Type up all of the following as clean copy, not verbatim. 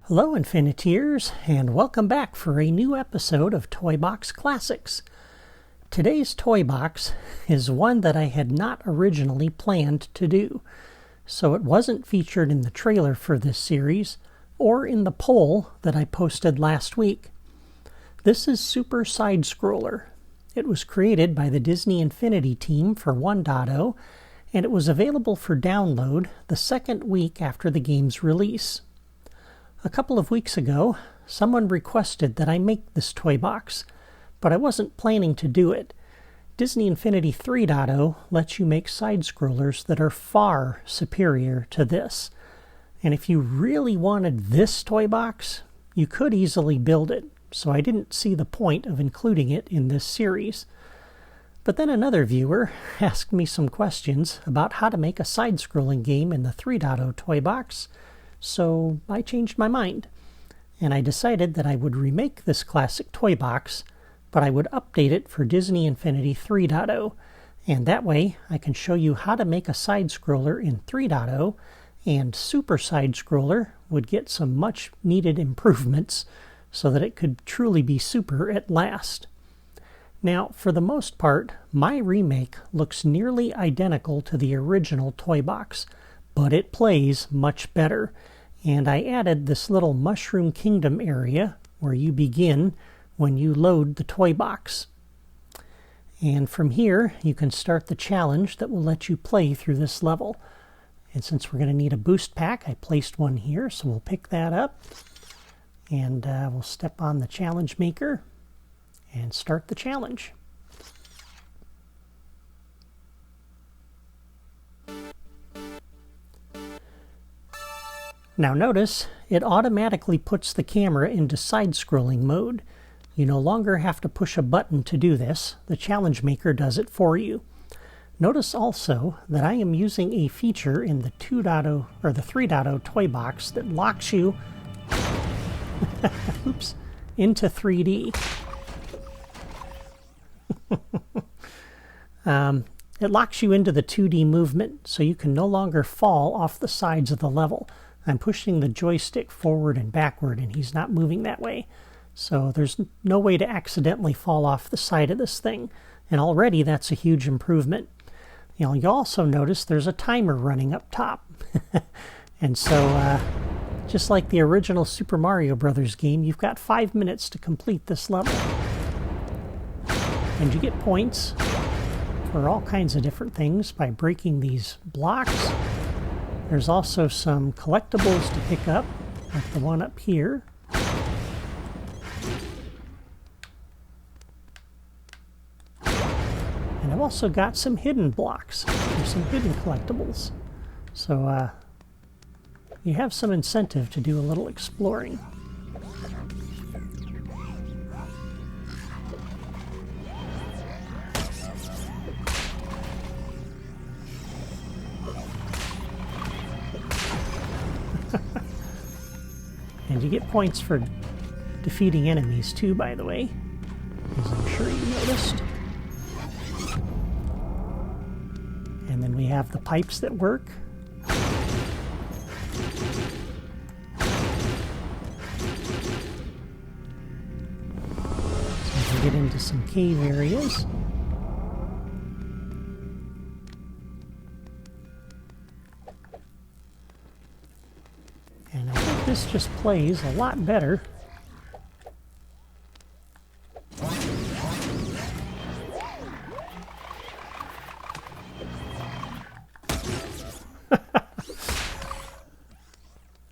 Hello Infiniteers, and welcome back for a new episode of Toy Box Classics. Today's toy box is one that I had not originally planned to do, so it wasn't featured in the trailer for this series or in the poll that I posted last week. This is Super Sidescroller. It was created by the Disney Infinity team for 1.0, and it was available for download the second week after the game's release. A couple of weeks ago, someone requested that I make this toy box, but I wasn't planning to do it. Disney Infinity 3.0 lets you make side-scrollers that are far superior to this. And if you really wanted this toy box, you could easily build it, so I didn't see the point of including it in this series. But then another viewer asked me some questions about how to make a side-scrolling game in the 3.0 toy box, so I changed my mind, and I decided that I would remake this classic toy box, but I would update it for Disney Infinity 3.0, and that way I can show you how to make a side-scroller in 3.0, and Super Side-Scroller would get some much needed improvements so that it could truly be super at last. Now, for the most part, my remake looks nearly identical to the original toy box, but it plays much better, and I added this little Mushroom Kingdom area where you begin when you load the toy box. And from here, you can start the challenge that will let you play through this level. And since we're going to need a boost pack, I placed one here, so we'll pick that up, and we'll step on the challenge maker and start the challenge. Now notice, it automatically puts the camera into side-scrolling mode. You no longer have to push a button to do this. The challenge maker does it for you. Notice also that I am using a feature in the 2.0 or the 3.0 toy box that locks you oops, into 3D. It locks you into the 2D movement, so you can no longer fall off the sides of the level. I'm pushing the joystick forward and backward, and he's not moving that way. So there's no way to accidentally fall off the side of this thing. And already that's a huge improvement. You also notice there's a timer running up top. And so, just like the original Super Mario Bros. Game, you've got 5 minutes to complete this level. And you get points for all kinds of different things by breaking these blocks. There's also some collectibles to pick up, like the one up here. And I've also got some hidden blocks. There's some hidden collectibles. So you have some incentive to do a little exploring. And you get points for defeating enemies too, by the way, as I'm sure you noticed. And then we have the pipes that work. So you can get into some cave areas. And I think this just plays a lot better.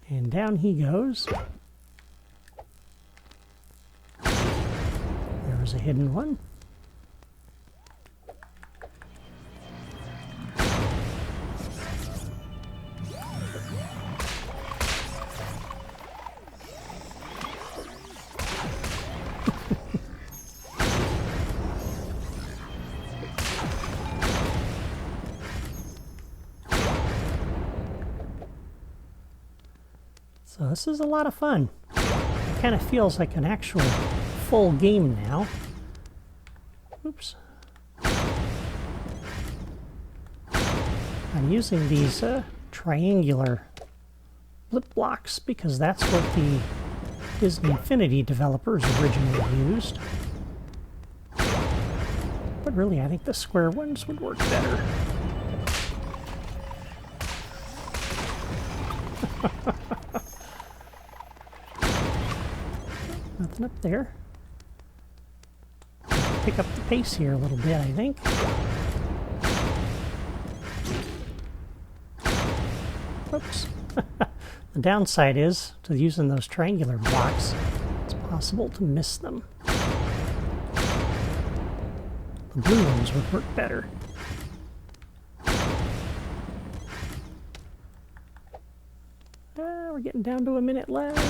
And down he goes. There was a hidden one. So this is a lot of fun. It kind of feels like an actual full game now. Oops. I'm using these triangular split blocks because that's what the Disney Infinity developers originally used. But really, I think the square ones would work better. Nothing up there. Pick up the pace here a little bit, I think. Oops. The downside is, to using those triangular blocks, it's possible to miss them. The blue ones would work better. We're getting down to a minute left.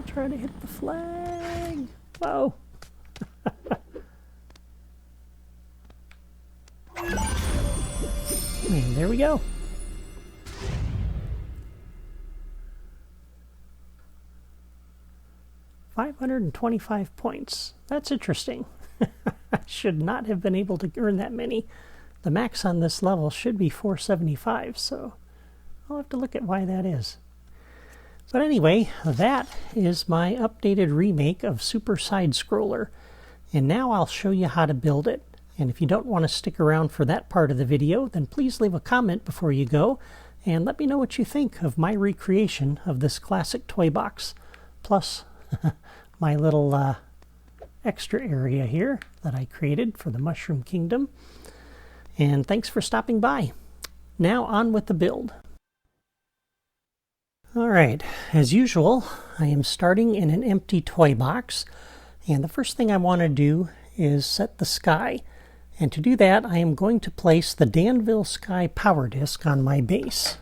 Try to hit the flag. Whoa. And there we go. $525 points. That's interesting. I should not have been able to earn that many. The max on this level should be 475, so I'll have to look at why that is. But anyway, that is my updated remake of Super Sidescroller. And now I'll show you how to build it. And if you don't want to stick around for that part of the video, then please leave a comment before you go and let me know what you think of my recreation of this classic toy box, plus my little extra area here that I created for the Mushroom Kingdom. And thanks for stopping by. Now on with the build. Alright, as usual, I am starting in an empty toy box, and the first thing I want to do is set the sky. And to do that, I am going to place the Danville Sky Power Disc on my base.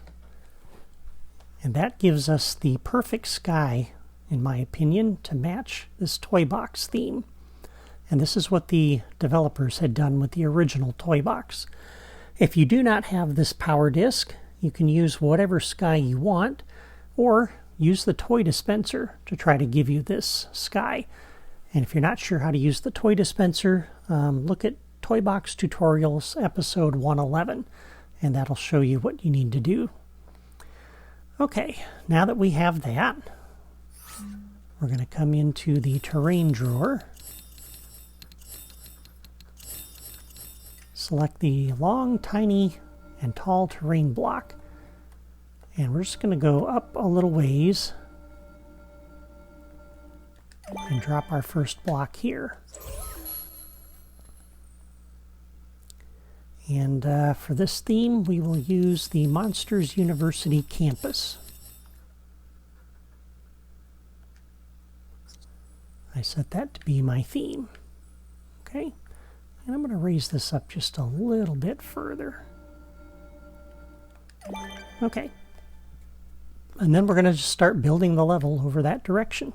And that gives us the perfect sky, in my opinion, to match this toy box theme. And this is what the developers had done with the original toy box. If you do not have this power disc, you can use whatever sky you want, or use the toy dispenser to try to give you this sky. And if you're not sure how to use the toy dispenser, look at Toy Box Tutorials episode 111, and that'll show you what you need to do. Okay, now that we have that, we're going to come into the terrain drawer, select the long, tiny, and tall terrain block. And we're just going to go up a little ways and drop our first block here. And for this theme, we will use the Monsters University campus. I set that to be my theme. Okay, and I'm going to raise this up just a little bit further. Okay. And then we're going to just start building the level over that direction.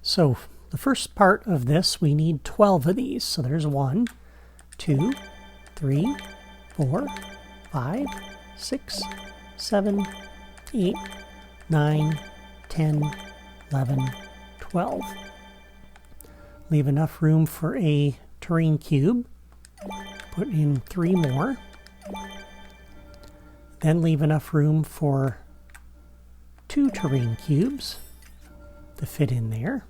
So the first part of this, we need 12 of these. So there's 1, 2, 3, 4, 5, 6, 7, 8, 9, 10, 11, 12. Leave enough room for a terrain cube. Put in 3 more. Then leave enough room for 2 terrain cubes to fit in there.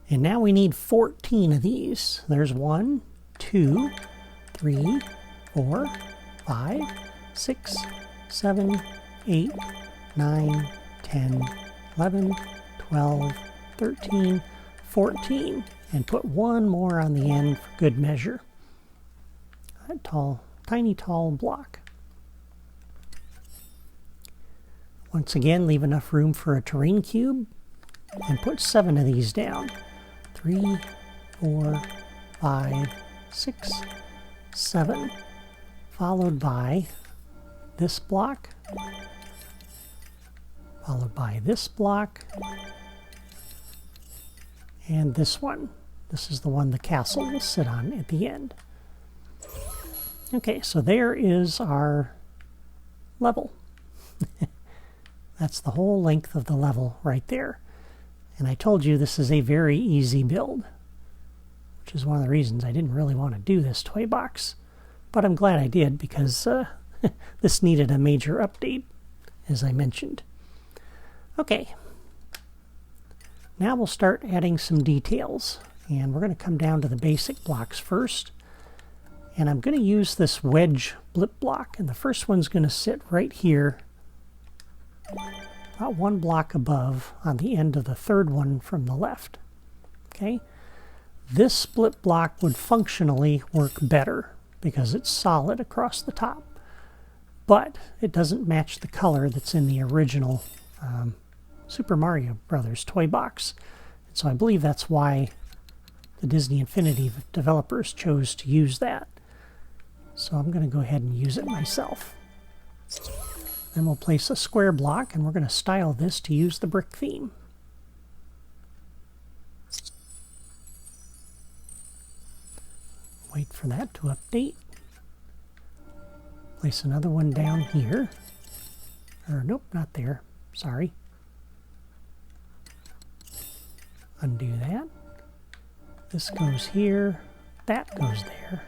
And now we need 14 of these. There's 1, 2, 3, 4, 5, 6, 7, 8, 9, 10, 11, 12, 13, 14. And put 1 more on the end for good measure. That tall, tiny tall block. Once again, leave enough room for a terrain cube and put 7 of these down. 3, 4, 5, 6, 7, followed by this block, followed by this block, and this one. This is the one the castle will sit on at the end. Okay, so there is our level. That's the whole length of the level right there. And I told you this is a very easy build, which is one of the reasons I didn't really want to do this toy box. But I'm glad I did, because this needed a major update, as I mentioned. Okay, now we'll start adding some details. And we're going to come down to the basic blocks first. And I'm going to use this wedge blip block. And the first one's going to sit right here, about one block above, on the end of the third one from the left. Okay? This split block would functionally work better because it's solid across the top. But it doesn't match the color that's in the original Super Mario Brothers toy box. And so I believe that's why the Disney Infinity developers chose to use that. So I'm going to go ahead and use it myself. Then we'll place a square block, and we're going to style this to use the brick theme. Wait for that to update. Place another one down here. Or nope, not there. Sorry. Undo that. This goes here, that goes there.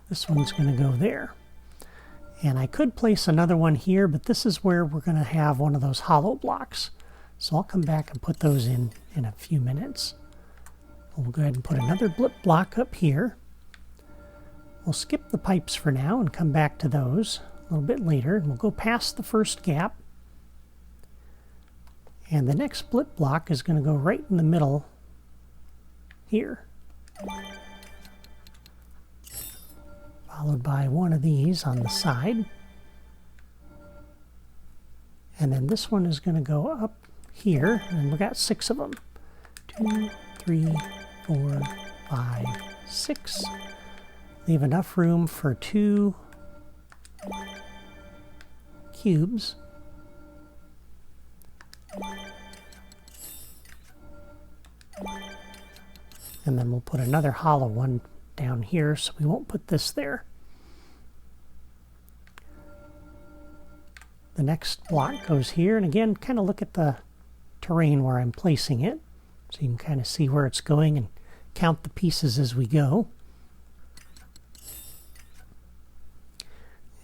This one's going to go there. And I could place another one here, but this is where we're going to have one of those hollow blocks. So I'll come back and put those in a few minutes. We'll go ahead and put another blip block up here. We'll skip the pipes for now and come back to those a little bit later. We'll go past the first gap. And the next blip block is going to go right in the middle here. Followed by one of these on the side. And then this one is going to go up here, and we've got 6 of them. 2, 3, 4, 5, 6. Leave enough room for 2 cubes. And then we'll put another hollow one down here, so we won't put this there. The next block goes here, and again, kind of look at the terrain where I'm placing it, so you can kind of see where it's going and count the pieces as we go.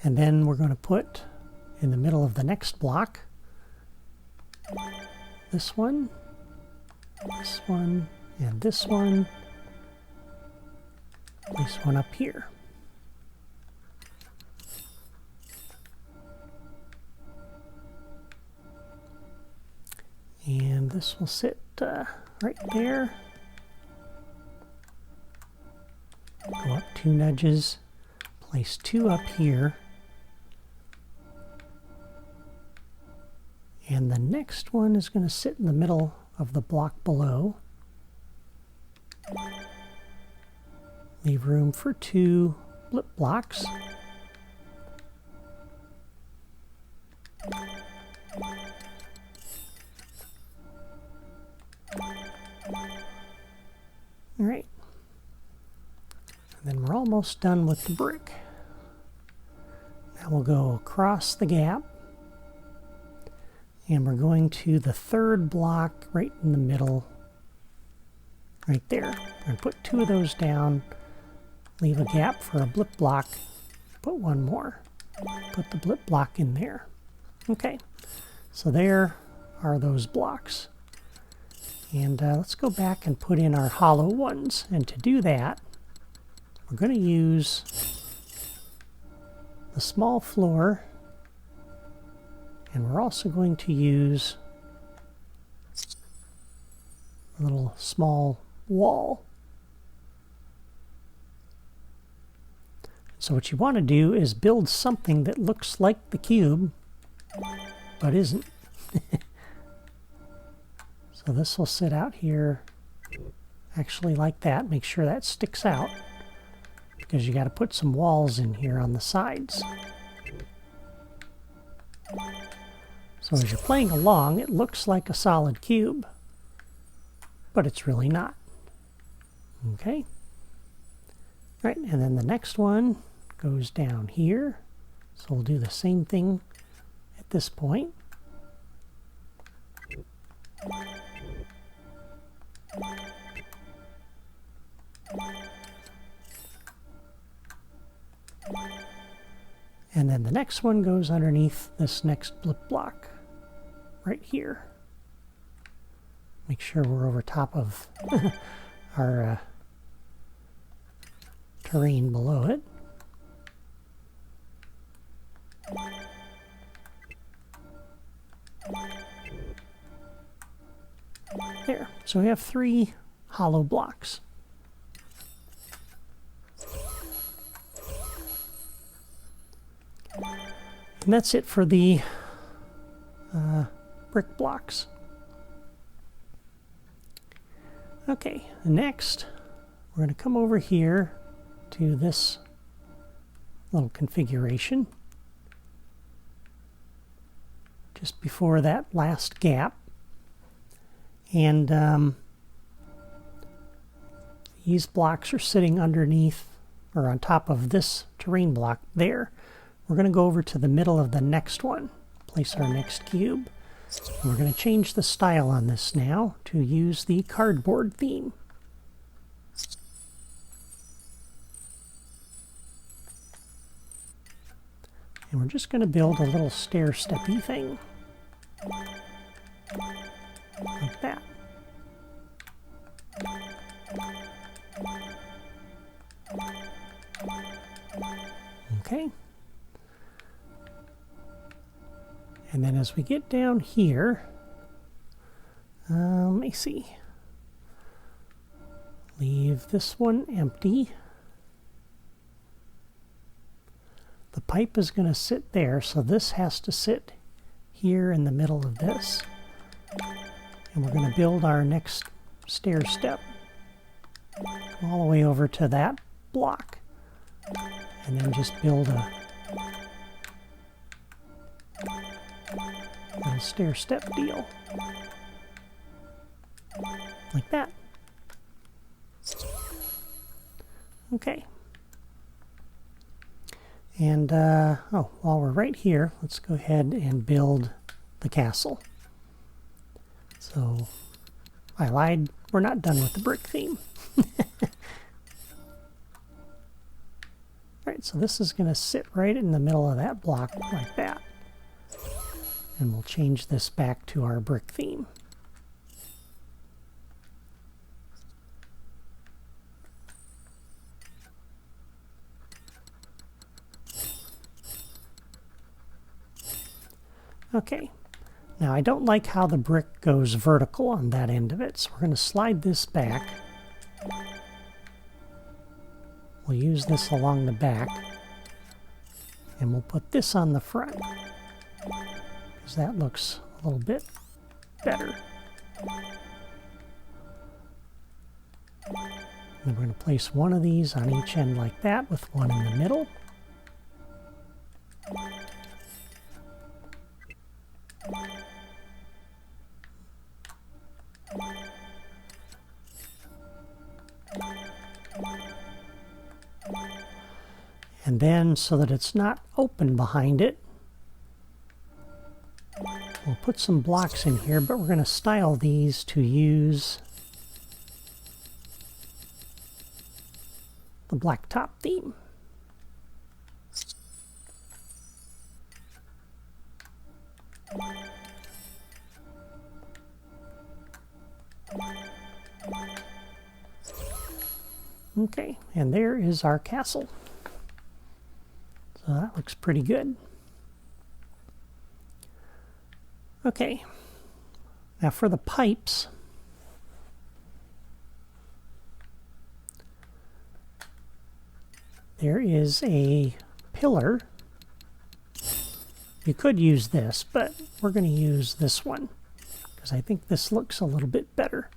And then we're going to put in the middle of the next block this one, and this one. Place one up here. And this will sit right there. Go up 2 nudges. Place 2 up here. And the next one is going to sit in the middle of the block below. Leave room for 2 blip blocks. All right. And then we're almost done with the brick. Now we'll go across the gap. And we're going to the 3rd block right in the middle. Right there. We're going to put 2 of those down. Leave a gap for a blip block. Put 1 more. Put the blip block in there. Okay. So there are those blocks. And let's go back and put in our hollow ones. And to do that, we're going to use the small floor. And we're also going to use a little small wall. So what you want to do is build something that looks like the cube, but isn't. So this will sit out here actually like that. Make sure that sticks out, because you got to put some walls in here on the sides. So as you're playing along, it looks like a solid cube, but it's really not. Okay. Right, and then the next one goes down here. So we'll do the same thing at this point. And then the next one goes underneath this next blip block right here. Make sure we're over top of our terrain below it. There. So we have 3 hollow blocks. And that's it for the brick blocks. Okay, next we're going to come over here to this little configuration just before that last gap. And these blocks are sitting underneath or on top of this terrain block there. We're going to go over to the middle of the next one, place our next cube. And we're going to change the style on this now to use the cardboard theme. And we're just going to build a little stair-steppy thing. Like that. Okay. And then as we get down here, let me see. Leave this one empty. The pipe is going to sit there, so this has to sit here in the middle of this. And we're going to build our next stair step all the way over to that block. And then just build a little stair step deal. Like that. Okay. And, while we're right here, let's go ahead and build the castle. So, I lied. We're not done with the brick theme. Right, so this is going to sit right in the middle of that block like that. And we'll change this back to our brick theme. Okay, now I don't like how the brick goes vertical on that end of it, so we're going to slide this back. We'll use this along the back, and we'll put this on the front, because that looks a little bit better. And we're going to place one of these on each end like that, with one in the middle. And then, so that it's not open behind it, we'll put some blocks in here, but we're going to style these to use the blacktop theme. Okay, and there is our castle. So that looks pretty good. Okay, now for the pipes, there is a pillar. You could use this, but we're going to use this one because I think this looks a little bit better.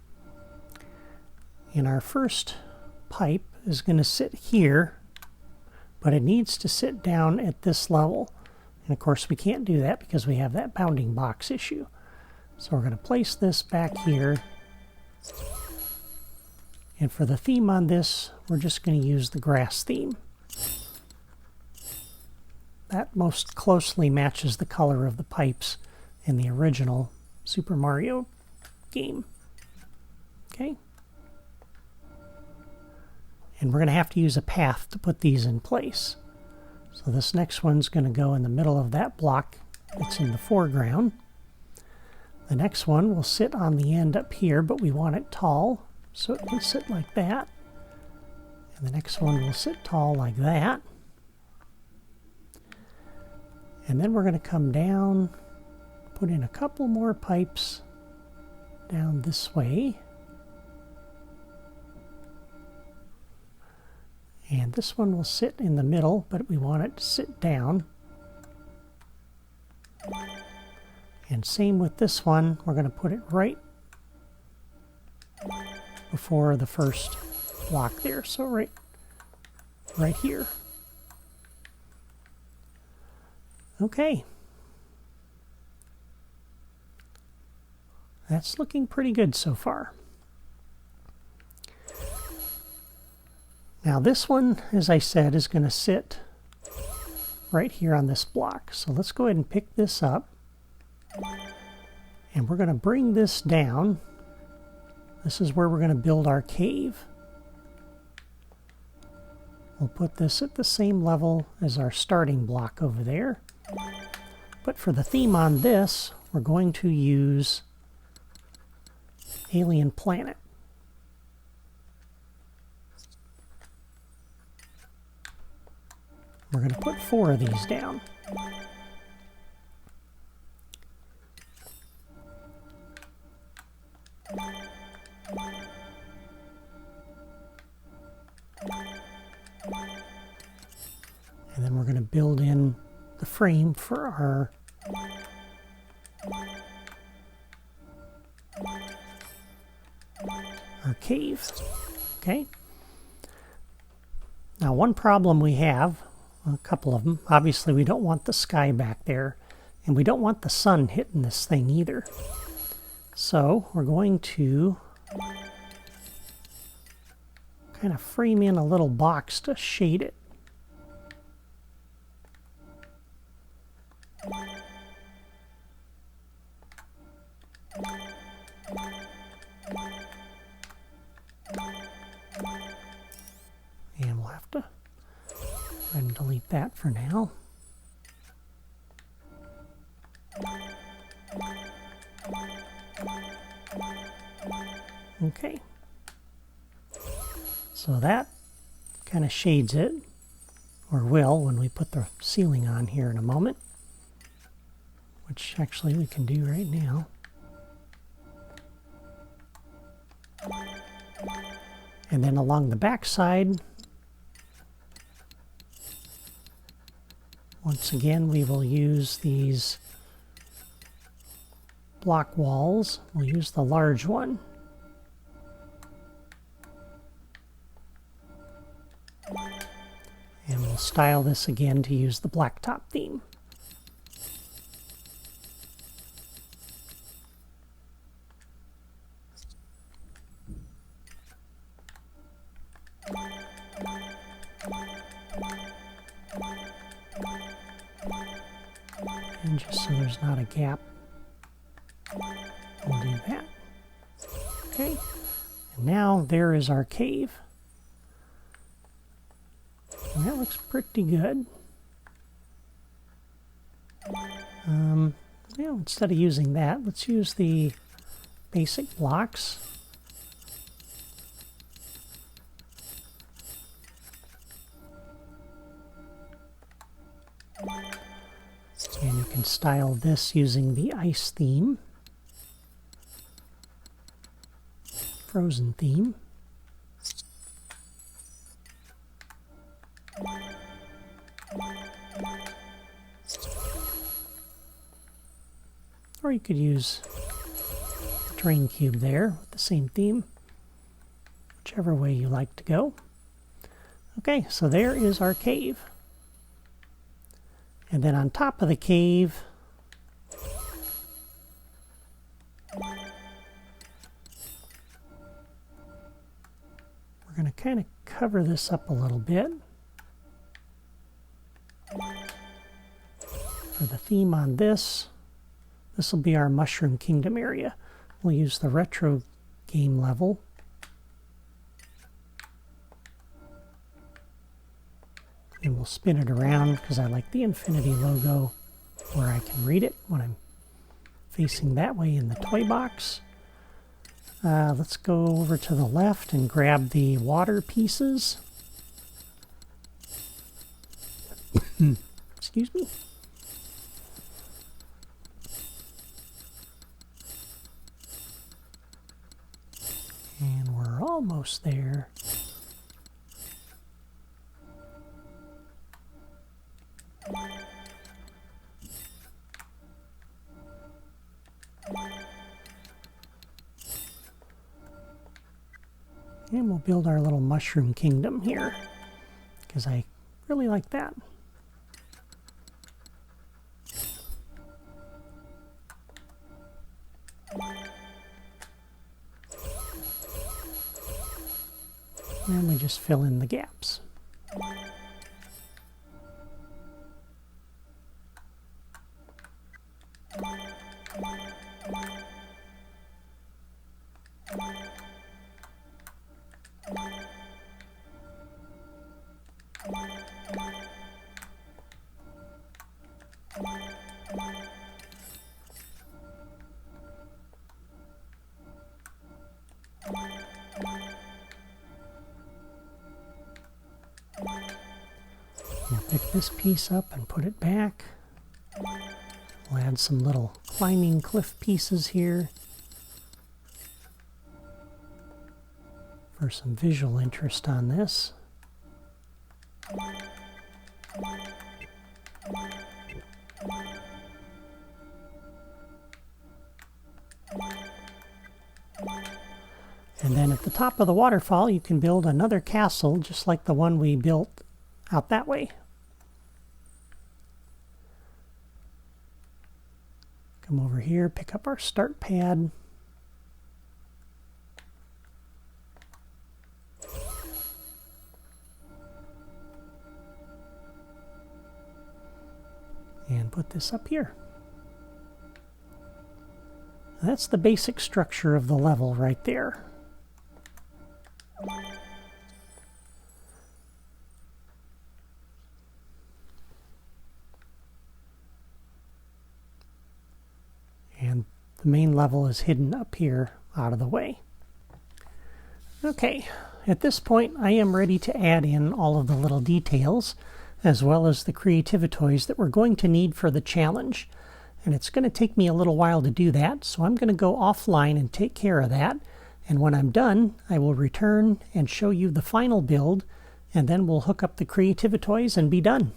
And our first pipe is going to sit here, but it needs to sit down at this level. And of course we can't do that because we have that bounding box issue. So we're going to place this back here. And for the theme on this, we're just going to use the grass theme. That most closely matches the color of the pipes in the original Super Mario game. Okay. And we're going to have to use a path to put these in place. So this next one's going to go in the middle of that block that's in the foreground. The next one will sit on the end up here, but we want it tall, so it can sit like that. And the next one will sit tall like that. And then we're going to come down, put in a couple more pipes down this way. And this one will sit in the middle, but we want it to sit down. And same with this one, we're going to put it right before the first block there. So right here. Okay. That's looking pretty good so far. Now this one, as I said, is going to sit right here on this block. So let's go ahead and pick this up. And we're going to bring this down. This is where we're going to build our cave. We'll put this at the same level as our starting block over there. But for the theme on this, we're going to use Alien Planet. We're going to put 4 of these down. And then we're going to build in the frame for our cave. Okay. Now one problem we have, a couple of them, obviously we don't want the sky back there, and we don't want the sun hitting this thing either. So we're going to kind of frame in a little box to shade it. And we'll have to go ahead and delete that for now. Okay. So that kind of shades it, or will when we put the ceiling on here in a moment, which actually we can do right now. And then along the back side, once again we will use these block walls. We'll use the large one. And we'll style this again to use the blacktop theme. And just so there's not a gap, we'll do that. Okay, and now there is our cave. And that looks pretty good. Yeah, instead of using that, let's use the basic blocks. And you can style this using the ice theme, frozen theme. Or you could use the terrain cube there with the same theme, whichever way you like to go. Okay, so there is our cave. And then on top of the cave, we're going to kind of cover this up a little bit for the theme on this. This will be our Mushroom Kingdom area. We'll use the retro game level. And we'll spin it around because I like the infinity logo where I can read it when I'm facing that way in the toy box. Let's go over to the left and grab the water pieces. Excuse me. And we're almost there. And we'll build our little mushroom kingdom here, because I really like that. And we just fill in the gaps. We'll pick this piece up and put it back. We'll add some little climbing cliff pieces here for some visual interest on this. And then at the top of the waterfall, you can build another castle just like the one we built out that way. Come over here, pick up our start pad. And put this up here. That's the basic structure of the level right there. And the main level is hidden up here out of the way. Okay, at this point I am ready to add in all of the little details as well as the creativitoys that we're going to need for the challenge. And it's going to take me a little while to do that, so I'm going to go offline and take care of that. And when I'm done, I will return and show you the final build, and then we'll hook up the creativitoys and be done.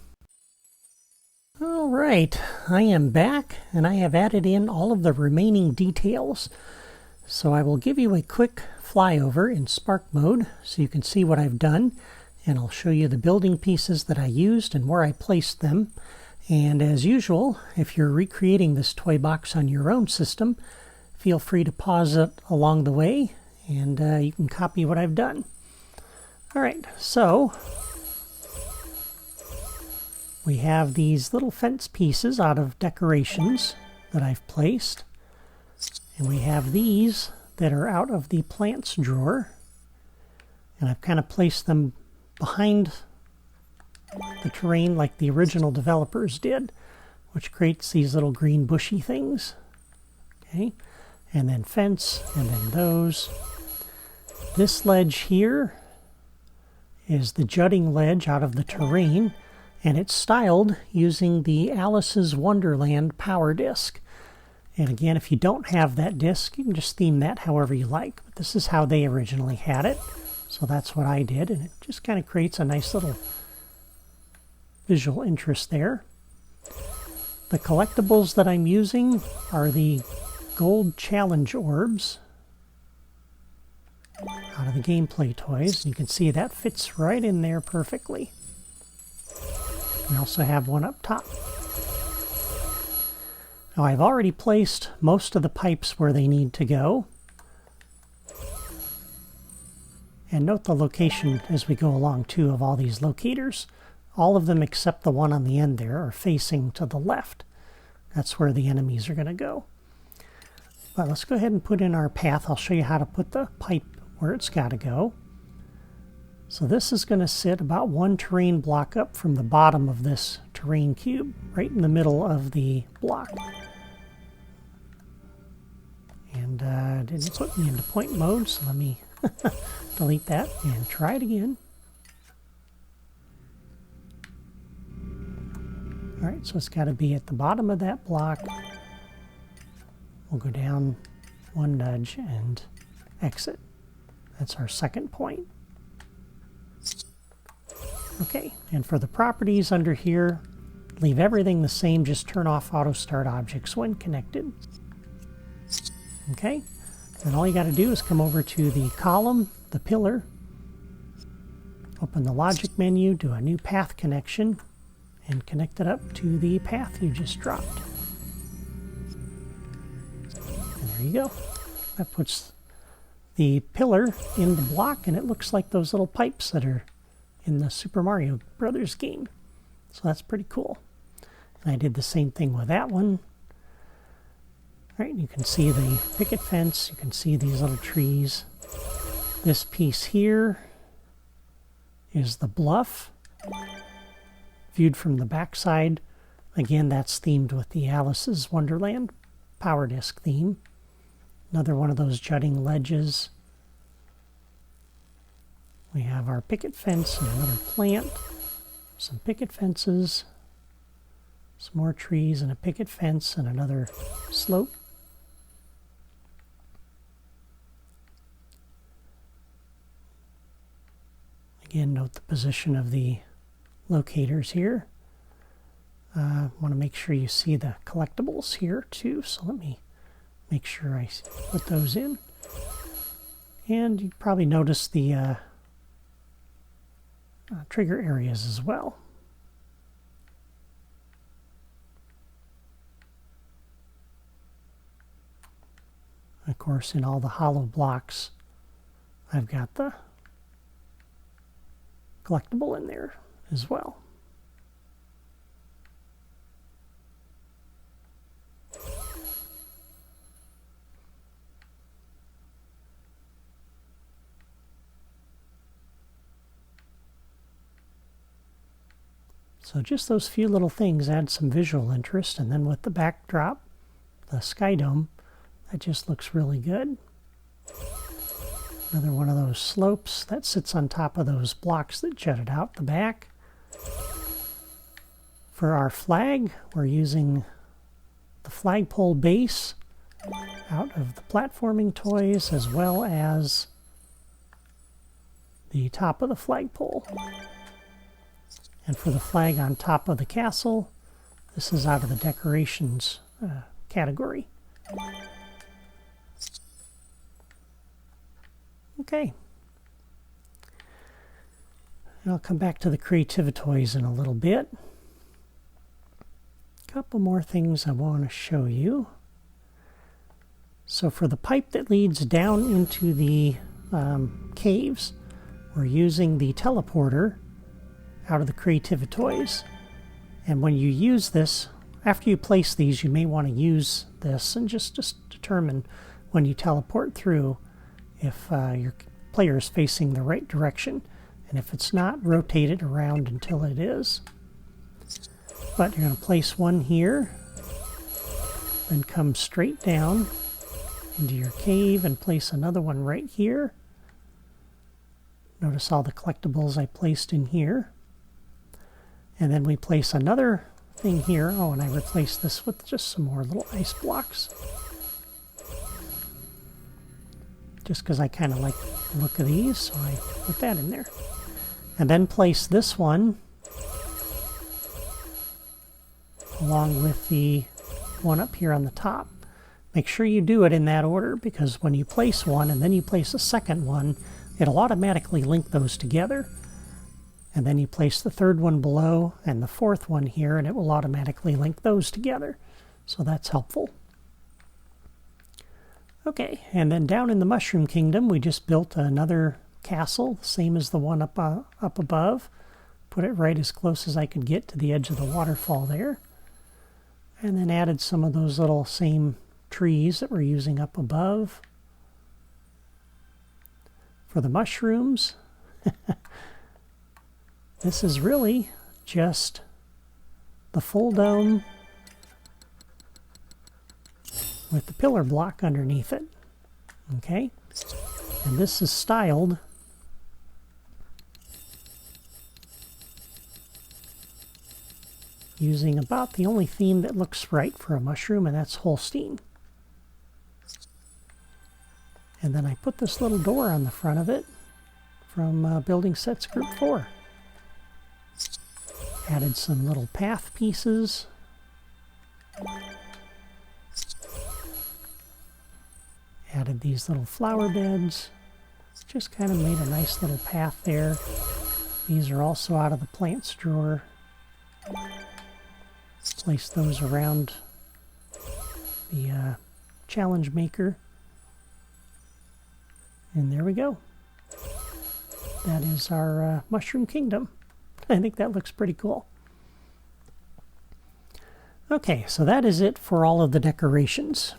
Alright, I am back, and I have added in all of the remaining details. So I will give you a quick flyover in Spark mode so you can see what I've done, and I'll show you the building pieces that I used and where I placed them. And as usual, if you're recreating this toy box on your own system, feel free to pause it along the way, and you can copy what I've done. Alright, so we have these little fence pieces out of decorations that I've placed. And we have these that are out of the plants drawer. And I've kind of placed them behind the terrain like the original developers did, which creates these little green bushy things. Okay, and then fence, and then those. This ledge here is the jutting ledge out of the terrain, and it's styled using the Alice's Wonderland power disc. And again, if you don't have that disc, you can just theme that however you like. But this is how they originally had it, so that's what I did, and it just kind of creates a nice little visual interest there. The collectibles that I'm using are the gold challenge orbs out of the gameplay toys. You can see that fits right in there perfectly. We also have one up top. Now I've already placed most of the pipes where they need to go. And note the location as we go along too of all these locators. All of them except the one on the end there are facing to the left. That's where the enemies are going to go. But let's go ahead and put in our path. I'll show you how to put the pipe where it's got to go. So this is going to sit about one terrain block up from the bottom of this terrain cube, right in the middle of the block. And it didn't put me into point mode, so let me delete that and try it again. Alright, so it's got to be at the bottom of that block. We'll go down one nudge and exit. That's our second point. Okay, and for the properties under here, leave everything the same, just turn off auto start objects when connected. Okay, and all you got to do is come over to the column, the pillar, open the logic menu, do a new path connection, and connect it up to the path you just dropped. And there you go. That puts the pillar in the block, and it looks like those little pipes that are in the Super Mario Brothers game. So that's pretty cool. And I did the same thing with that one. All right, you can see the picket fence, you can see these little trees. This piece here is the bluff, viewed from the backside. Again, that's themed with the Alice's Wonderland Power Disc theme. Another one of those jutting ledges. We have our picket fence and another plant, some picket fences, some more trees and a picket fence and another slope. Again, note the position of the locators here. Want to make sure you see the collectibles here too, so let me make sure I put those in. And you probably notice the trigger areas as well. Of course, in all the hollow blocks, I've got the collectible in there as well. So just those few little things add some visual interest, and then with the backdrop, the sky dome, that just looks really good. Another one of those slopes that sits on top of those blocks that jutted out the back. For our flag, we're using the flagpole base out of the platforming toys, as well as the top of the flagpole. And for the flag on top of the castle, this is out of the decorations category. Okay. And I'll come back to the creativity toys in a little bit. A couple more things I want to show you. So for the pipe that leads down into the caves, we're using the teleporter out of the creativity toys. And when you use this, after you place these, you may want to use this and just determine when you teleport through if your player is facing the right direction. And if it's not, rotate it around until it is. But you're going to place one here, then come straight down into your cave and place another one right here. Notice all the collectibles I placed in here. And then we place another thing here. Oh, and I replaced this with just some more little ice blocks. Just because I kind of like the look of these, so I put that in there. And then place this one along with the one up here on the top. Make sure you do it in that order, because when you place one and then you place a second one, it'll automatically link those together. And then you place the third one below and the fourth one here, and it will automatically link those together. So that's helpful. Okay, and then down in the Mushroom Kingdom, we just built another castle, same as the one up above. Put it right as close as I could get to the edge of the waterfall there. And then added some of those little same trees that we're using up above. For the mushrooms, this is really just the full dome with the pillar block underneath it. Okay? And this is styled using about the only theme that looks right for a mushroom, and that's Holstein. And then I put this little door on the front of it from Building Sets Group 4. Added some little path pieces. Added these little flower beds. Just kind of made a nice little path there. These are also out of the plants drawer. Place those around the challenge maker. And there we go. That is our Mushroom Kingdom. I think that looks pretty cool. Okay, so that is it for all of the decorations.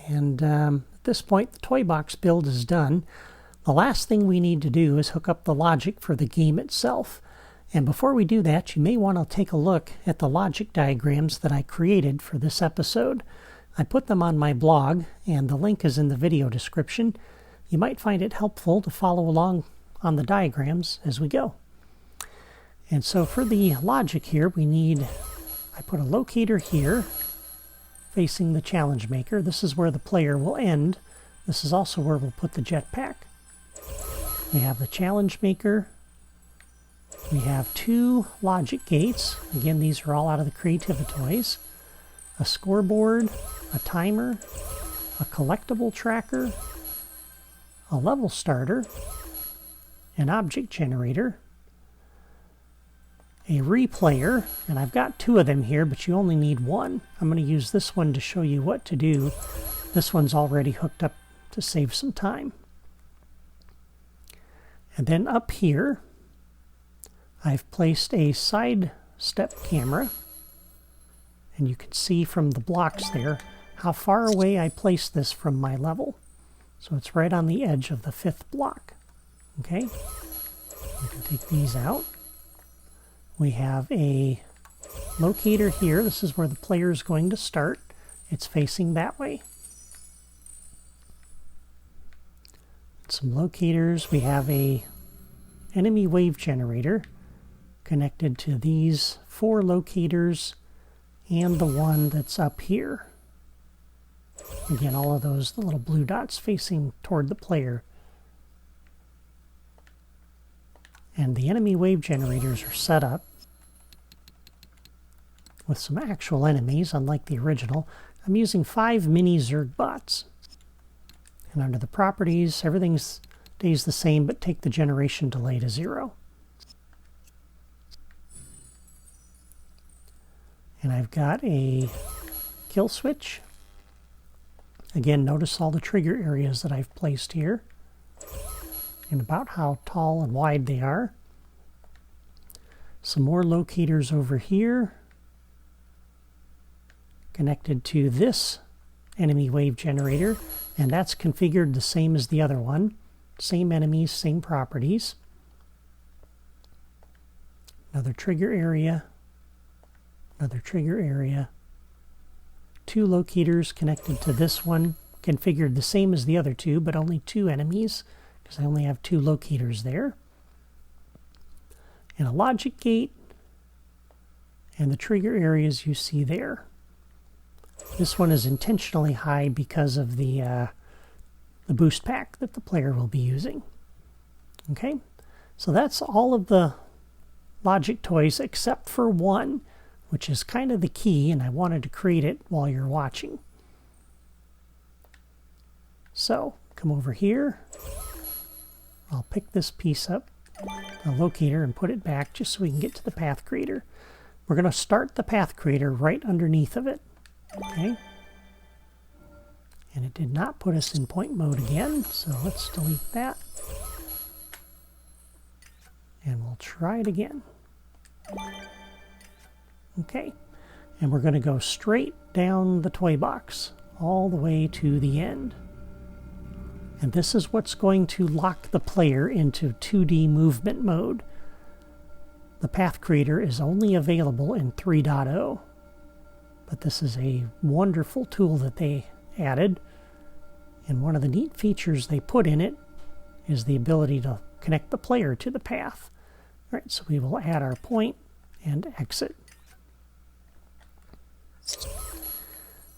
And at this point, the toy box build is done. The last thing we need to do is hook up the logic for the game itself. And before we do that, you may want to take a look at the logic diagrams that I created for this episode. I put them on my blog, and the link is in the video description. You might find it helpful to follow along on the diagrams as we go. And so for the logic here, I put a locator here facing the challenge maker. This is where the player will end. This is also where we'll put the jetpack. We have the challenge maker. We have 2 logic gates. Again, these are all out of the Creativa toys. A scoreboard, a timer, a collectible tracker, a level starter, an object generator, a replayer, and I've got 2 of them here, but you only need 1. I'm going to use this one to show you what to do. This one's already hooked up to save some time. And then up here, I've placed a side step camera, and you can see from the blocks there how far away I placed this from my level. So it's right on the edge of the 5th block. Okay, we can take these out. We have a locator here. This is where the player is going to start. It's facing that way. Some locators. We have a enemy wave generator connected to these 4 locators and the one that's up here. Again, all of those, the little blue dots facing toward the player. And the enemy wave generators are set up with some actual enemies, unlike the original. I'm using 5 mini Zerg bots. And under the properties, everything stays the same, but take the generation delay to 0. And I've got a kill switch. Again, notice all the trigger areas that I've placed here and about how tall and wide they are. Some more locators over here connected to this enemy wave generator, and that's configured the same as the other one. Same enemies, same properties. Another trigger area. Another trigger area. 2 locators connected to this one, configured the same as the other 2, but only 2 enemies, because I only have 2 locators there. And a logic gate, and the trigger areas you see there. This one is intentionally high because of the boost pack that the player will be using. Okay, so that's all of the logic toys except for one, which is kind of the key, and I wanted to create it while you're watching. So, come over here. I'll pick this piece up, the locator, and put it back just so we can get to the path creator. We're going to start the path creator right underneath of it. Okay. And it did not put us in point mode again, so let's delete that. And we'll try it again. Okay. And we're going to go straight down the toy box, all the way to the end. And this is what's going to lock the player into 2D movement mode. The Path Creator is only available in 3.0, but this is a wonderful tool that they added. And one of the neat features they put in it is the ability to connect the player to the path. All right, so we will add our point and exit.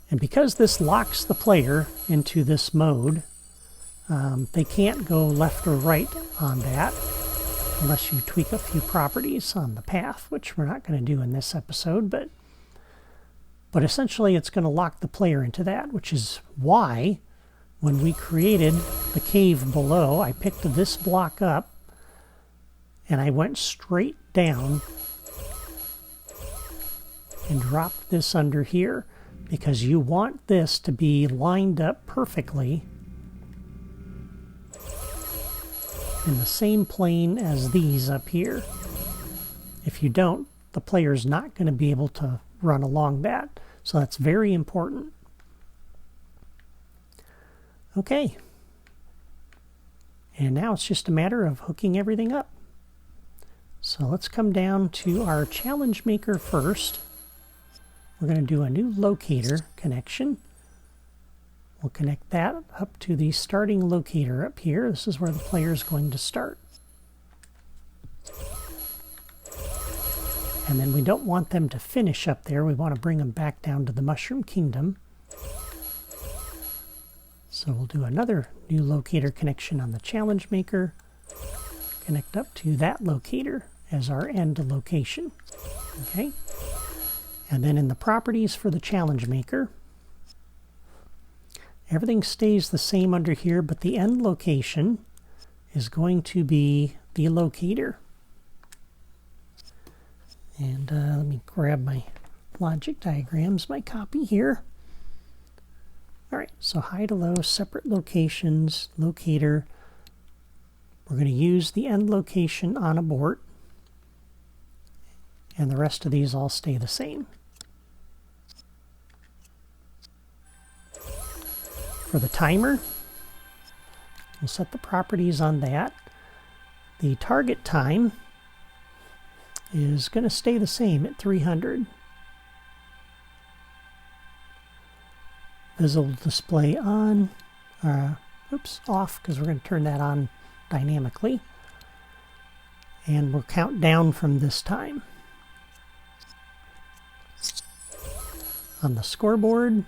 And because this locks the player into this mode, they can't go left or right on that unless you tweak a few properties on the path, which we're not going to do in this episode, but essentially it's going to lock the player into that, which is why when we created the cave below, I picked this block up and I went straight down and dropped this under here, because you want this to be lined up perfectly in the same plane as these up here. If you don't, the player's not going to be able to run along that. So that's very important. Okay. And now it's just a matter of hooking everything up. So let's come down to our challenge maker first. We're going to do a new locator connection. We'll connect that up to the starting locator up here. This is where the player is going to start. And then we don't want them to finish up there. We want to bring them back down to the Mushroom Kingdom. So we'll do another new locator connection on the challenge maker. Connect up to that locator as our end location. Okay. And then in the properties for the challenge maker, everything stays the same under here, but the end location is going to be the locator. And let me grab my logic diagrams, my copy here. All right, so high to low, separate locations, locator. We're going to use the end location on abort, and the rest of these all stay the same. For the timer, we'll set the properties on that. The target time is going to stay the same at 300. Visible display on, off, because we're going to turn that on dynamically. And we'll count down from this time. On the scoreboard,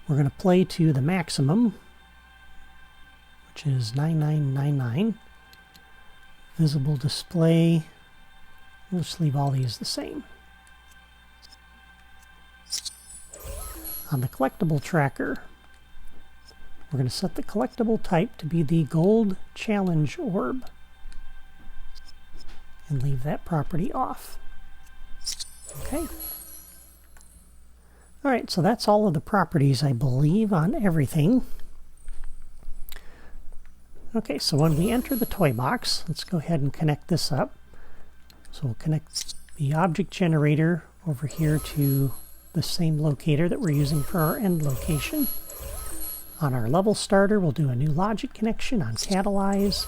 we're going to play to the maximum, which is 9999. Visible display, we'll just leave all these the same. On the collectible tracker, we're going to set the collectible type to be the gold challenge orb and leave that property off. Okay. All right, so that's all of the properties, I believe, on everything. Okay, so when we enter the toy box, let's go ahead and connect this up. So we'll connect the object generator over here to the same locator that we're using for our end location. On our level starter, we'll do a new logic connection on catalyze.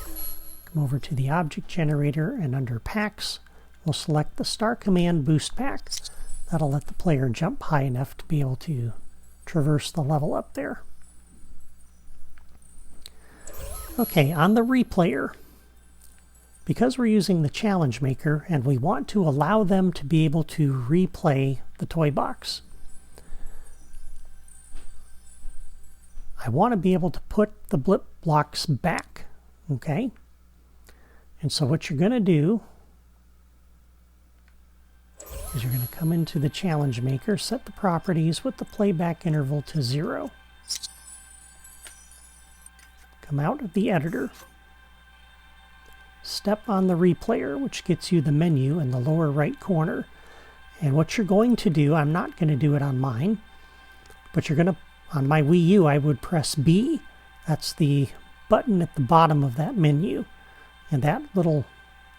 Come over to the object generator, and under packs, we'll select the Star Command Boost Pack. That'll let the player jump high enough to be able to traverse the level up there. Okay, on the replayer, because we're using the challenge maker and we want to allow them to be able to replay the toy box, I want to be able to put the blip blocks back, okay? And so what you're going to do is you're going to come into the challenge maker, set the properties with the playback interval to 0. Come out of the editor. Step on the replayer, which gets you the menu in the lower right corner. And what you're going to do, I'm not going to do it on mine, but you're going to, on my Wii U, I would press B. That's the button at the bottom of that menu. And that little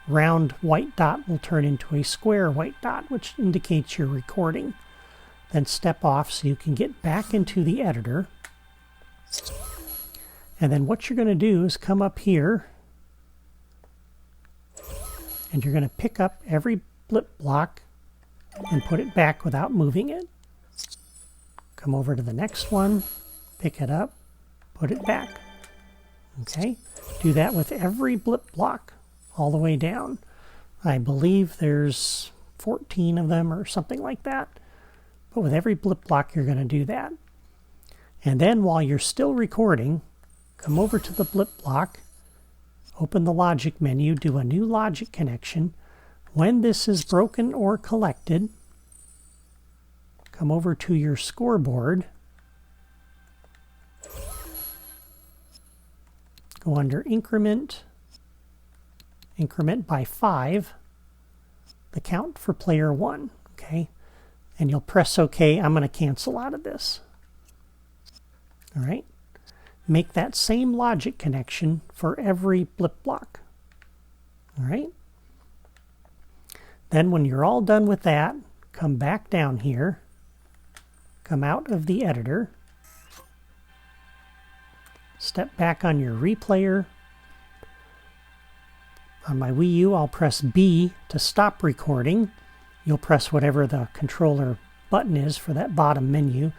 round white dot will turn into a square white dot, which indicates you're recording. Then step off so you can get back into the editor. And then what you're going to do is come up here and you're going to pick up every blip block and put it back without moving it. Come over to the next one, pick it up, put it back. Okay, do that with every blip block all the way down. I believe there's 14 of them or something like that. But with every blip block, you're going to do that. And then while you're still recording, come over to the blip block, open the logic menu, do a new logic connection. When this is broken or collected, come over to your scoreboard, go under increment, increment by 5, the count for player 1, okay? And you'll press OK. I'm going to cancel out of this. All right? Make that same logic connection for every blip block. All right? Then when you're all done with that, come back down here, come out of the editor, step back on your replayer. On my Wii U, I'll press B to stop recording. You'll press whatever the controller button is for that bottom menu,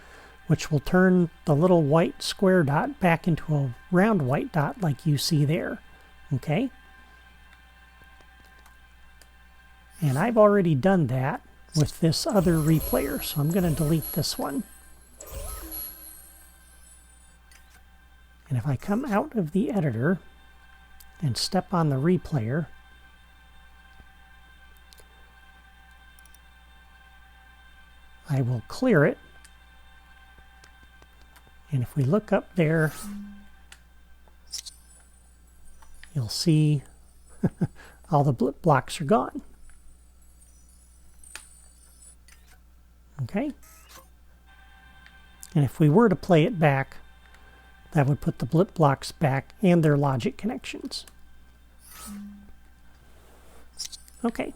which will turn the little white square dot back into a round white dot like you see there. Okay? And I've already done that with this other replayer, so I'm going to delete this one. And if I come out of the editor and step on the replayer, I will clear it. And if we look up there, you'll see all the blip blocks are gone. Okay? And if we were to play it back, that would put the blip blocks back and their logic connections. Okay.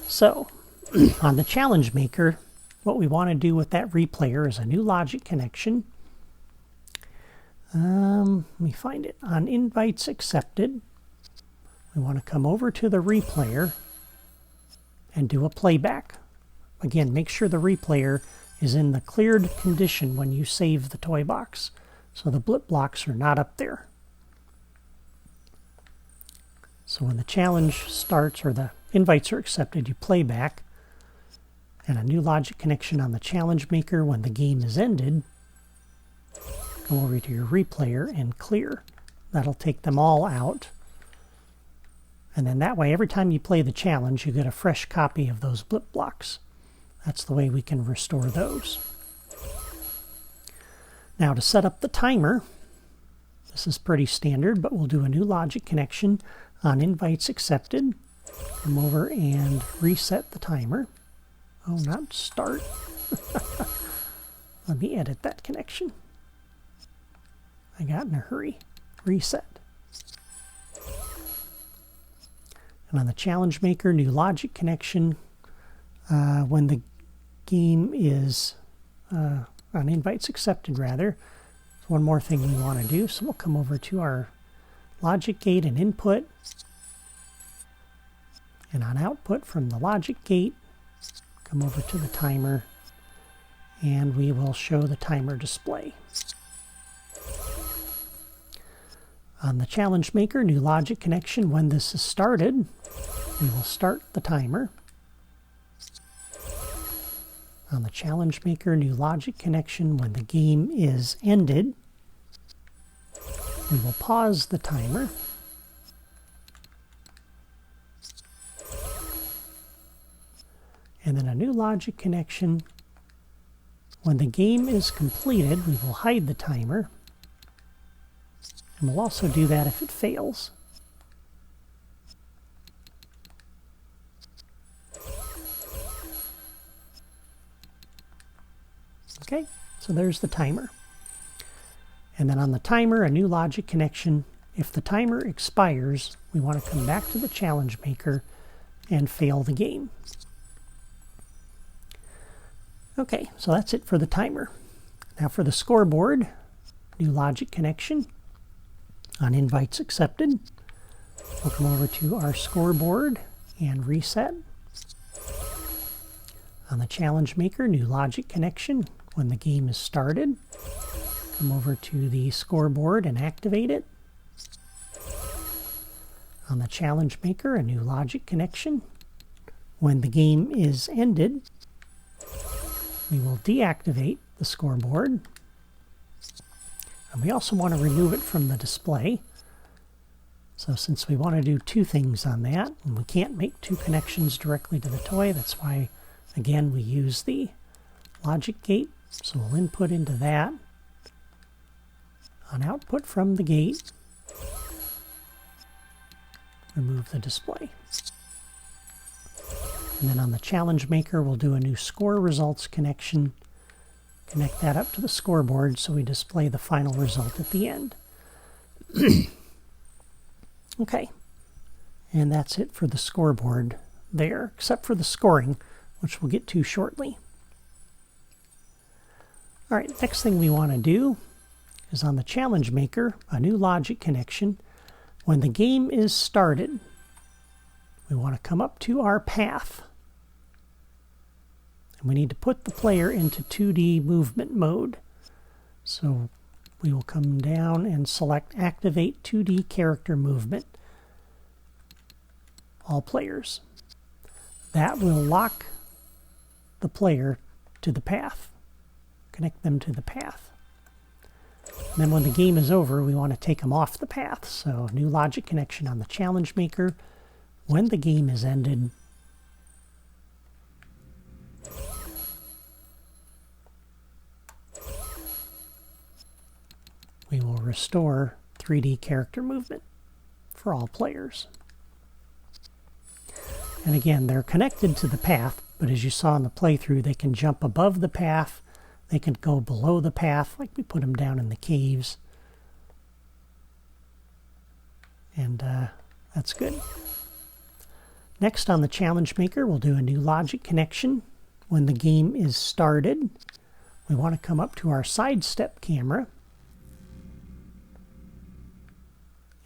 So, on the challenge maker, what we want to do with that replayer is a new logic connection. Let me find it. On invites accepted, we want to come over to the replayer and do a playback. Again, make sure the replayer is in the cleared condition when you save the toy box, so the blip blocks are not up there. So when the challenge starts or the invites are accepted, you play back, and a new logic connection on the challenge maker when the game is ended. Go over to your replayer and clear. That'll take them all out. And then that way, every time you play the challenge, you get a fresh copy of those blip blocks. That's the way we can restore those. Now to set up the timer, this is pretty standard, but we'll do a new logic connection on invites accepted. Come over and reset the timer. Oh, not start. Let me edit that connection. I got in a hurry. Reset. And on the challenge maker, new logic connection. When the game is on invites accepted, rather. There's one more thing we want to do. So we'll come over to our logic gate and input. And on output from the logic gate, come over to the timer, and we will show the timer display. On the challenge maker, new logic connection, when this is started, we will start the timer. On the challenge maker, new logic connection, when the game is ended, we will pause the timer. And then a new logic connection. When the game is completed, we will hide the timer. And we'll also do that if it fails. Okay, so there's the timer. And then on the timer, a new logic connection. If the timer expires, we want to come back to the challenge maker and fail the game. Okay, so that's it for the timer. Now for the scoreboard, new logic connection. On invites accepted, we'll come over to our scoreboard and reset. On the challenge maker, new logic connection. When the game is started, come over to the scoreboard and activate it. On the challenge maker, a new logic connection. When the game is ended, we will deactivate the scoreboard. And we also want to remove it from the display. So since we want to do two things on that, and we can't make two connections directly to the toy, that's why, again, we use the logic gate. So we'll input into that. On output from the gate, remove the display. And then on the challenge maker, we'll do a new score results connection. Connect that up to the scoreboard so we display the final result at the end. Okay, and that's it for the scoreboard there, except for the scoring, which we'll get to shortly. All right, next thing we want to do is on the challenge maker, a new logic connection. When the game is started, we want to come up to our path. And we need to put the player into 2D movement mode. So we will come down and select Activate 2D Character Movement. All players. That will lock the player to the path. Connect them to the path. And then when the game is over, we want to take them off the path. So new logic connection on the challenge maker. When the game is ended, we will restore 3D character movement for all players. And again, they're connected to the path, but as you saw in the playthrough, they can jump above the path, they can go below the path, like we put them down in the caves. And that's good. Next on the challenge maker, we'll do a new logic connection. When the game is started, we want to come up to our sidestep camera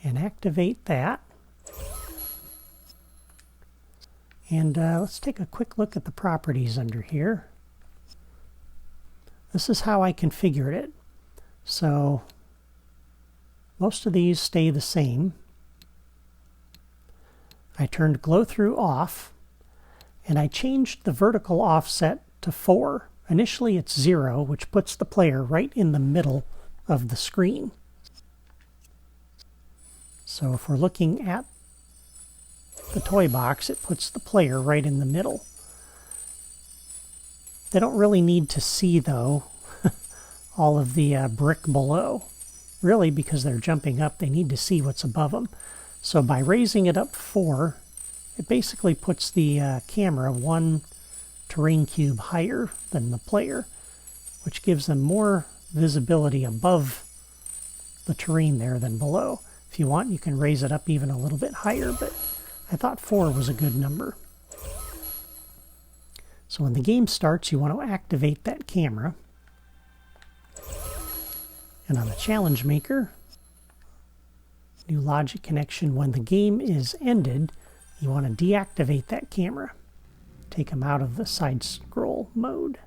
and activate that. And let's take a quick look at the properties under here. This is how I configured it. So most of these stay the same. I turned glow through off, and I changed the vertical offset to 4. Initially it's 0, which puts the player right in the middle of the screen. So if we're looking at the toy box, it puts the player right in the middle. They don't really need to see, though, all of the brick below. Really, because they're jumping up, they need to see what's above them. So by raising it up 4, it basically puts the camera 1 terrain cube higher than the player, which gives them more visibility above the terrain there than below. If you want, you can raise it up even a little bit higher, but I thought 4 was a good number. So when the game starts, you want to activate that camera. And on the challenge maker, new logic connection, when the game is ended, you want to deactivate that camera. Take them out of the side scroll mode.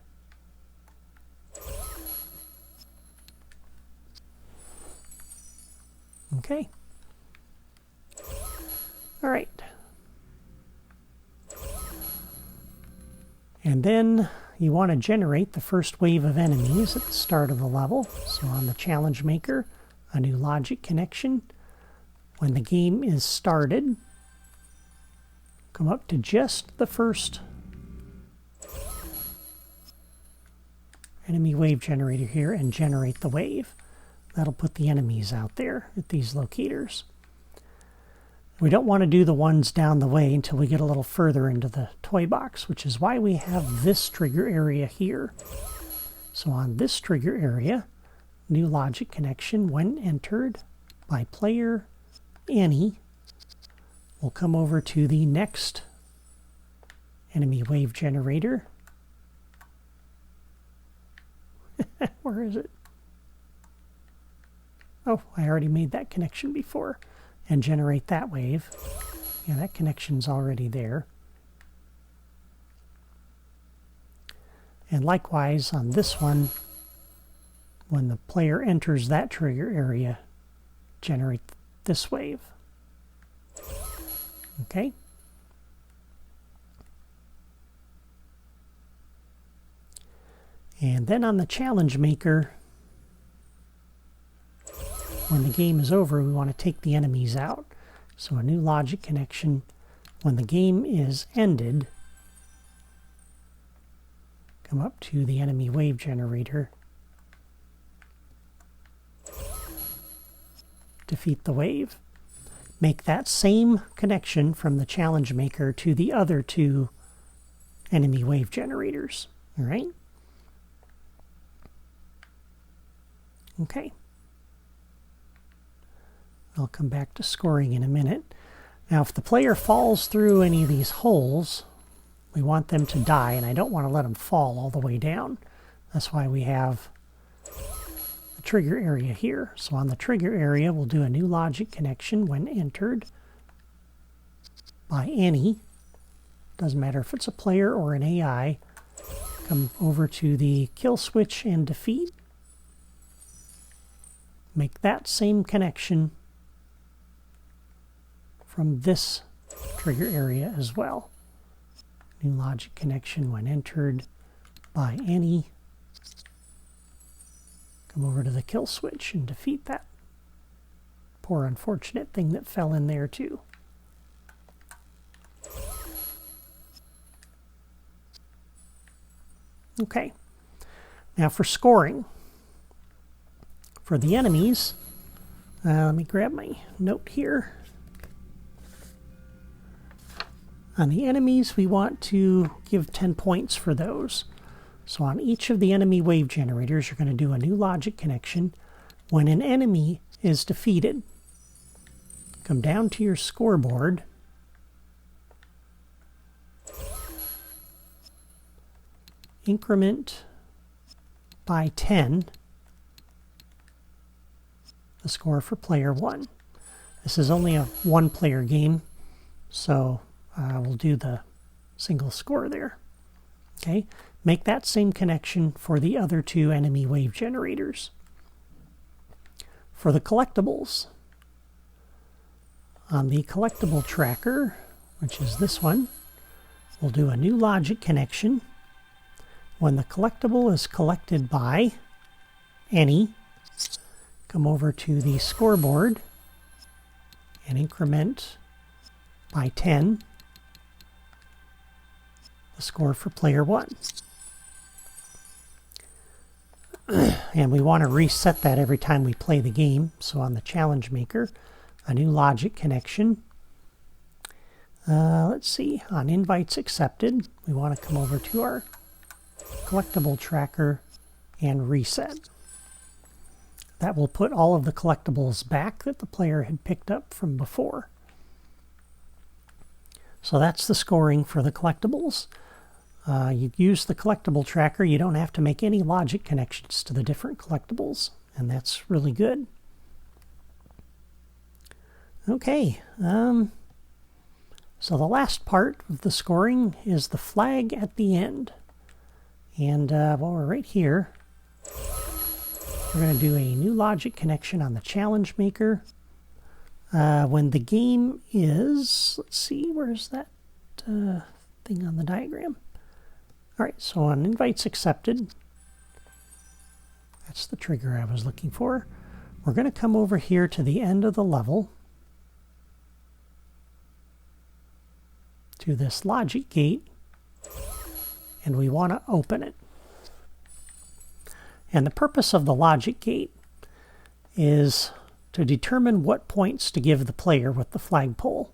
Okay. All right. And then you want to generate the first wave of enemies at the start of the level. So on the challenge maker, a new logic connection. When the game is started, come up to just the first enemy wave generator here and generate the wave. That'll put the enemies out there at these locators. We don't want to do the ones down the way until we get a little further into the toy box, which is why we have this trigger area here. So on this trigger area, new logic connection when entered by player any will come over to the next enemy wave generator. Where is it? Oh, I already made that connection before. And generate that wave. Yeah, that connection's already there. And likewise on this one, when the player enters that trigger area, generate this wave. Okay? And then on the challenge maker, when the game is over, we want to take the enemies out. So a new logic connection, when the game is ended, come up to the enemy wave generator, defeat the wave. Make that same connection from the challenge maker to the other two enemy wave generators. All right? Okay. I'll come back to scoring in a minute. Now, if the player falls through any of these holes, we want them to die, and I don't want to let them fall all the way down. That's why we have the trigger area here. So on the trigger area, we'll do a new logic connection when entered by any. Doesn't matter if it's a player or an AI. Come over to the kill switch and defeat. Make that same connection from this trigger area as well. New logic connection when entered by any. Come over to the kill switch and defeat that poor unfortunate thing that fell in there too. Okay, now for scoring. For the enemies, let me grab my note here. On the enemies, we want to give 10 points for those. So on each of the enemy wave generators, you're going to do a new logic connection. When an enemy is defeated, come down to your scoreboard, increment by 10 the score for player 1. This is only a one-player game, so we'll do the single score there. Okay, make that same connection for the other two enemy wave generators. For the collectibles, on the collectible tracker, which is this one, we'll do a new logic connection. When the collectible is collected by any, come over to the scoreboard and increment by 10 the score for player 1. And we want to reset that every time we play the game. So on the challenge maker, a new logic connection. Let's see, on invites accepted, we want to come over to our collectible tracker and reset. That will put all of the collectibles back that the player had picked up from before. So that's the scoring for the collectibles. You use the collectible tracker. You don't have to make any logic connections to the different collectibles, and that's really good. Okay, so the last part of the scoring is the flag at the end. And while we're right here, we're going to do a new logic connection on the challenge maker. When the game is, let's see, where's that thing on the diagram? All right, so on invites accepted, that's the trigger I was looking for. We're going to come over here to the end of the level, to this logic gate, and we want to open it. And the purpose of the logic gate is to determine what points to give the player with the flagpole.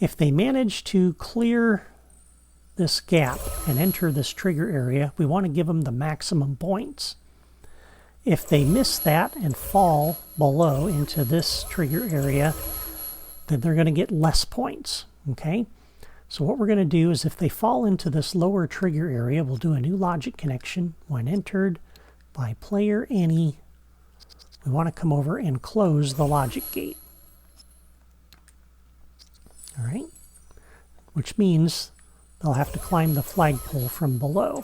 If they manage to clear this gap and enter this trigger area, we want to give them the maximum points. If they miss that and fall below into this trigger area, then they're going to get less points. Okay? So what we're going to do is if they fall into this lower trigger area, we'll do a new logic connection. When entered by player any, we want to come over and close the logic gate. All right? Which means they'll have to climb the flagpole from below.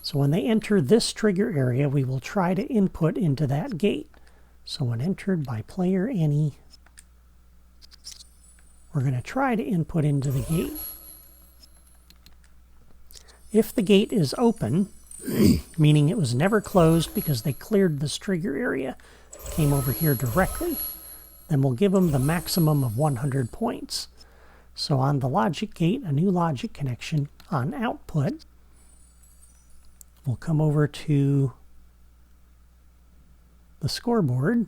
So when they enter this trigger area, we will try to input into that gate. So when entered by player any, we're going to try to input into the gate. If the gate is open, meaning it was never closed because they cleared this trigger area, came over here directly, then we'll give them the maximum of 100 points. So on the logic gate, a new logic connection. On output, we'll come over to the scoreboard.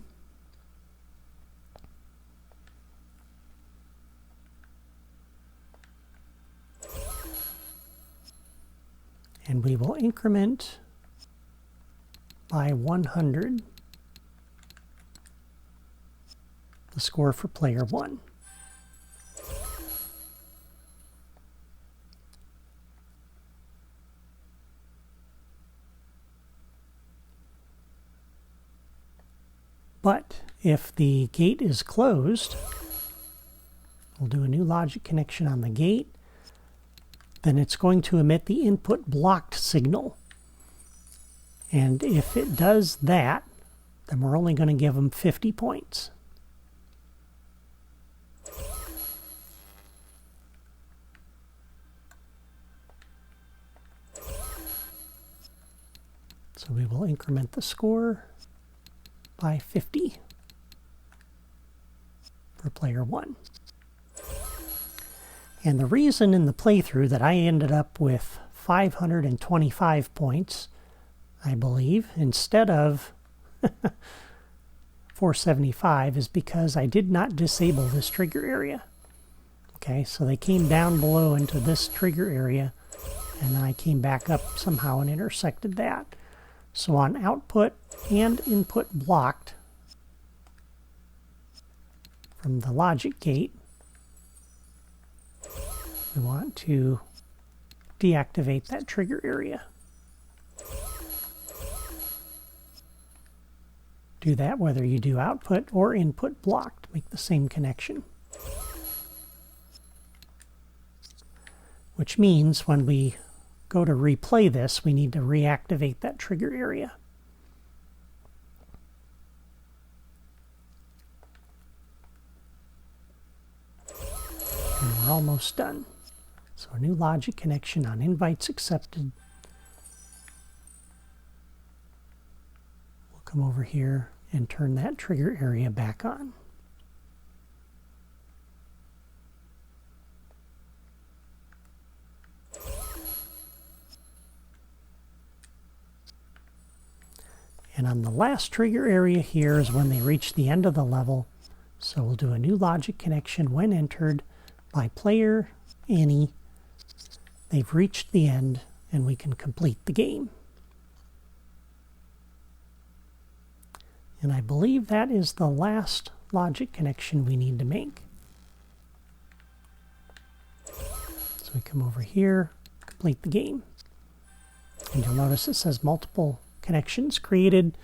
And we will increment by 100 the score for player 1. But if the gate is closed, we'll do a new logic connection on the gate. Then it's going to emit the input blocked signal. And if it does that, then we're only going to give them 50 points. So we will increment the score by 50 for player 1. And the reason in the playthrough that I ended up with 525 points, I believe, instead of 475 is because I did not disable this trigger area. Okay, so they came down below into this trigger area, and then I came back up somehow and intersected that. So on output and input blocked from the logic gate, we want to deactivate that trigger area. Do that whether you do output or input blocked. Make the same connection. Which means when we go to replay this, we need to reactivate that trigger area. And we're almost done. So a new logic connection on invites accepted. We'll come over here and turn that trigger area back on. And on the last trigger area here is when they reach the end of the level. So we'll do a new logic connection when entered by player any. They've reached the end and we can complete the game. And I believe that is the last logic connection we need to make. So we come over here, complete the game. And you'll notice it says multiple connections created.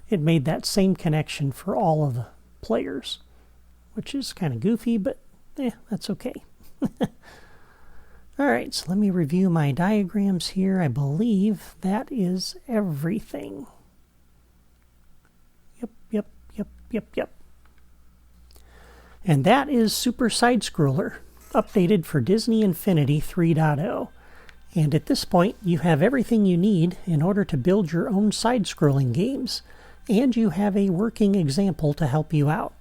It made that same connection for all of the players, which is kind of goofy, but that's okay. All right, so let me review my diagrams here. I believe that is everything. Yep. And that is Super Sidescroller, updated for Disney Infinity 3.0. And at this point, you have everything you need in order to build your own side-scrolling games, and you have a working example to help you out.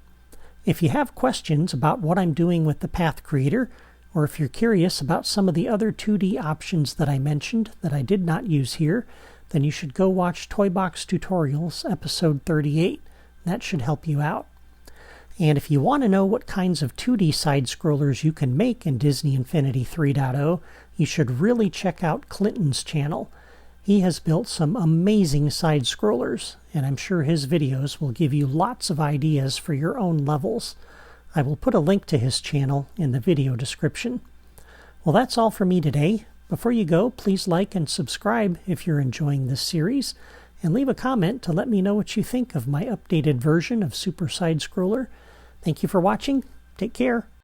If you have questions about what I'm doing with the Path Creator, or if you're curious about some of the other 2D options that I mentioned that I did not use here, then you should go watch Toy Box Tutorials episode 38. That should help you out. And if you want to know what kinds of 2D side-scrollers you can make in Disney Infinity 3.0, you should really check out Clinton's channel. He has built some amazing side-scrollers, and I'm sure his videos will give you lots of ideas for your own levels. I will put a link to his channel in the video description. Well, that's all for me today. Before you go, please like and subscribe if you're enjoying this series, and leave a comment to let me know what you think of my updated version of Super Side Scroller. Thank you for watching. Take care.